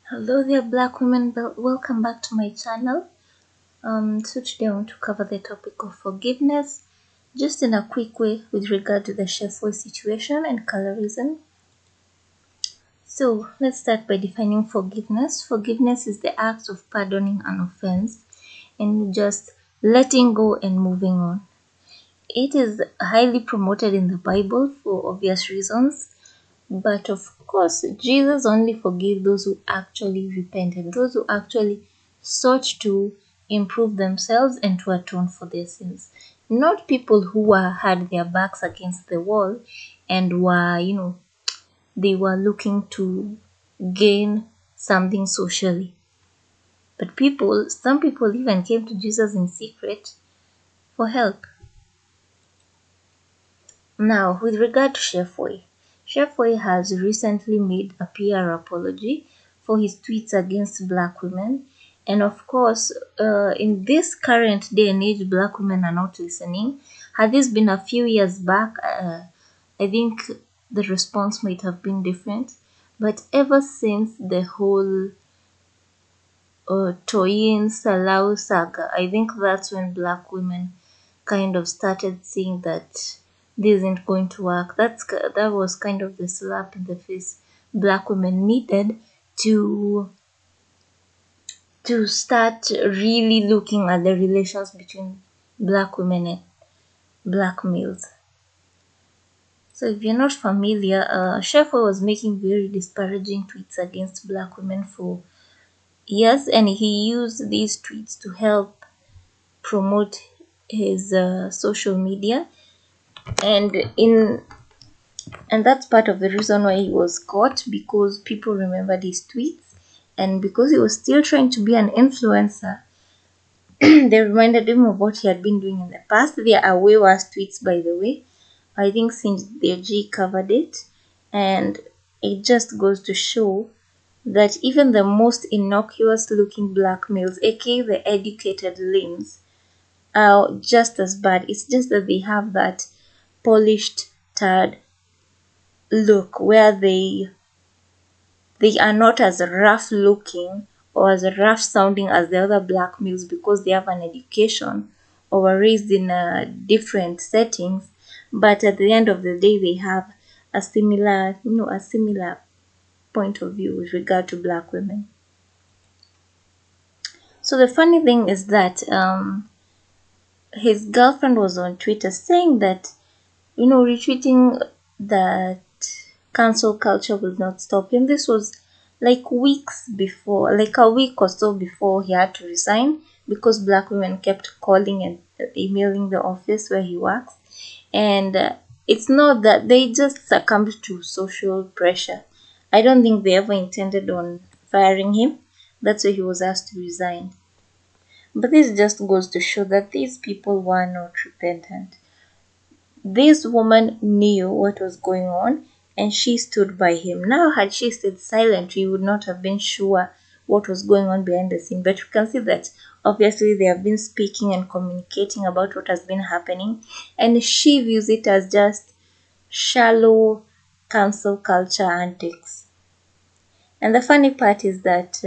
Hello there, Black women. Welcome back to my channel. So today I want to cover the topic of forgiveness, just in a quick way with regard to the chefboy situation and colorism. So let's start by defining forgiveness. Forgiveness is the act of pardoning an offense and just letting go and moving on. It is highly promoted in the Bible for obvious reasons. But of course, Jesus only forgave those who actually repented, those who actually sought to improve themselves and to atone for their sins. Not people who had their backs against the wall and they were looking to gain something socially. But some people even came to Jesus in secret for help. Now, with regard to Chef Way has recently made a PR apology for his tweets against black women. And of course, in this current day and age, black women are not listening. Had this been a few years back, I think the response might have been different. But ever since the whole Toyin Salau saga, I think that's when black women kind of started seeing that this isn't going to work. That was kind of the slap in the face black women needed to start really looking at the relations between black women and black males. So if you're not familiar, Sheffer was making very disparaging tweets against black women for years, and he used these tweets to help promote his social media, and that's part of the reason why he was caught, because people remembered his tweets, and because he was still trying to be an influencer. They reminded him of what he had been doing in the past. There are way worse tweets, by the way. I think since the G covered it, and it just goes to show that even the most innocuous looking black males, aka the educated limbs, are just as bad. It's just that they have that polished tad look where they are not as rough looking or as rough sounding as the other black males, because they have an education or were raised in different settings. But at the end of the day, they have a similar point of view with regard to black women. So the funny thing is that his girlfriend was on Twitter saying that, retweeting that cancel culture will not stop him. This was like weeks before, like a week or so before he had to resign, because black women kept calling and emailing the office where he works. And it's not that they just succumbed to social pressure. I don't think they ever intended on firing him. That's why he was asked to resign. But this just goes to show that these people were not repentant. This woman knew what was going on and she stood by him. Now, had she stayed silent, we would not have been sure what was going on behind the scene. But you can see that obviously they have been speaking and communicating about what has been happening, and she views it as just shallow cancel culture antics. And the funny part is that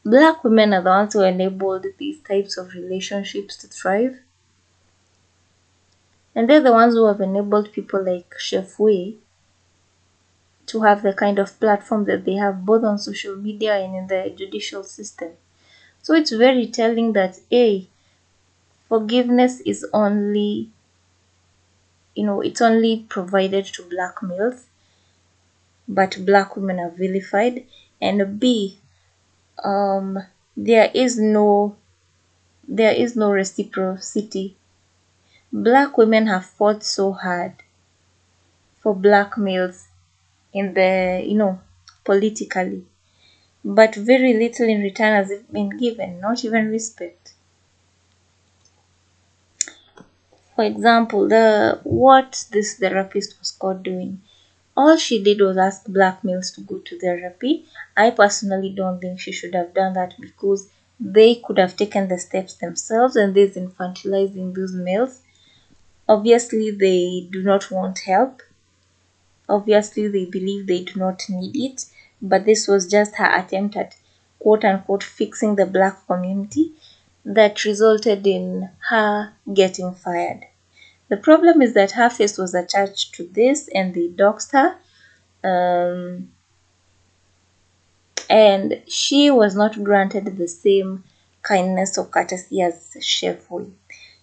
black women are the ones who enabled these types of relationships to thrive. And they're the ones who have enabled people like Chef Wei to have the kind of platform that they have, both on social media and in the judicial system. So it's very telling that forgiveness is only, it's only provided to black males, but black women are vilified. And B, there is no reciprocity. Black women have fought so hard for black males in the politically, but very little in return has been given, not even respect. For example, what this therapist was caught doing, all she did was ask black males to go to therapy. I personally don't think she should have done that, because they could have taken the steps themselves, and this infantilizing those males. Obviously they do not want help. Obviously they believe they do not need it, but this was just her attempt at quote unquote fixing the black community that resulted in her getting fired. The problem is that her face was attached to this and they doxed her. Um, and she was not granted the same kindness or courtesy as Chef Will.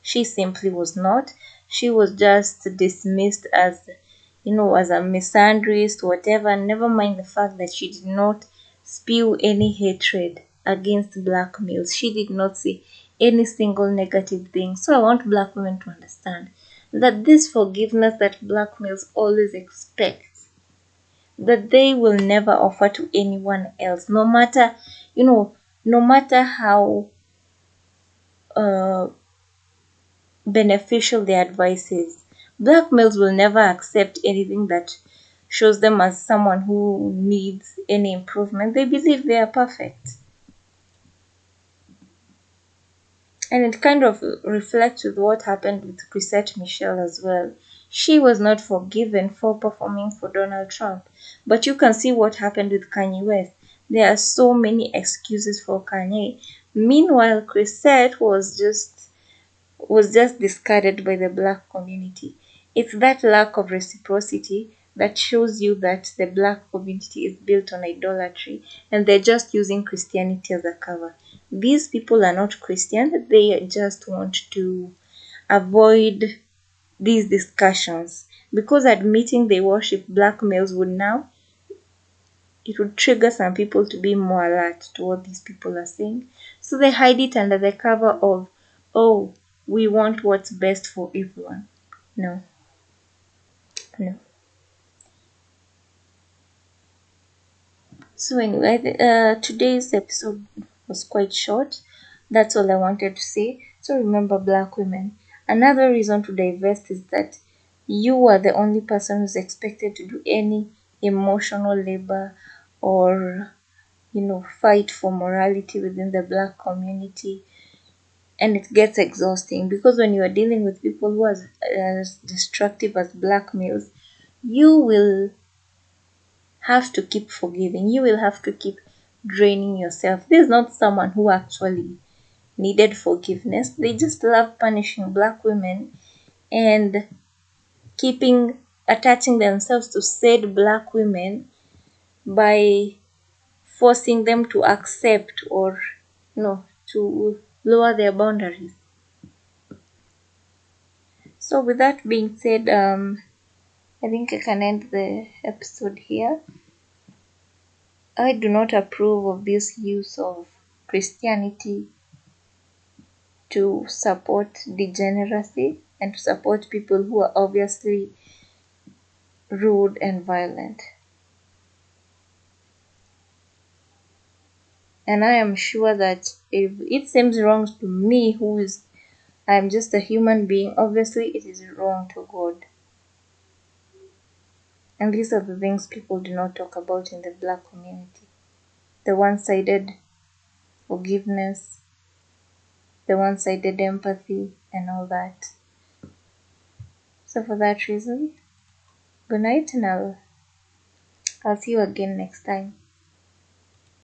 She simply was not. She was just dismissed as, as a misandrist, whatever. Never mind the fact that she did not spew any hatred against black males. She did not say any single negative thing. So I want black women to understand that this forgiveness that black males always expect, that they will never offer to anyone else, no matter, no matter how uh, beneficial their advice is. Black males will never accept anything that shows them as someone who needs any improvement. They believe they are perfect. And it kind of reflects with what happened with Chrisette Michelle as well. She was not forgiven for performing for Donald Trump. But you can see what happened with Kanye West. There are so many excuses for Kanye. Meanwhile, Chrisette was just discarded by the black community. It's that lack of reciprocity that shows you that the black community is built on idolatry and they're just using Christianity as a cover. These people are not Christian, they just want to avoid these discussions because admitting they worship black males would trigger some people to be more alert to what these people are saying. So they hide it under the cover of, oh, we want what's best for everyone. No, no. So anyway, today's episode was quite short. That's all I wanted to say. So remember, black women. Another reason to divest is that you are the only person who's expected to do any emotional labor or fight for morality within the black community. And it gets exhausting because when you are dealing with people who are as destructive as black males, you will have to keep forgiving. You will have to keep draining yourself. This is not someone who actually needed forgiveness. They just love punishing black women and keeping attaching themselves to said black women by forcing them to accept or to lower their boundaries. So with that being said, I think I can end the episode here. I do not approve of this use of Christianity to support degeneracy and to support people who are obviously rude and violent. And I am sure that if it seems wrong to me, I'm just a human being, obviously it is wrong to God. And these are the things people do not talk about in the black community. The one-sided forgiveness, the one-sided empathy, and all that. So for that reason, good night and I'll see you again next time.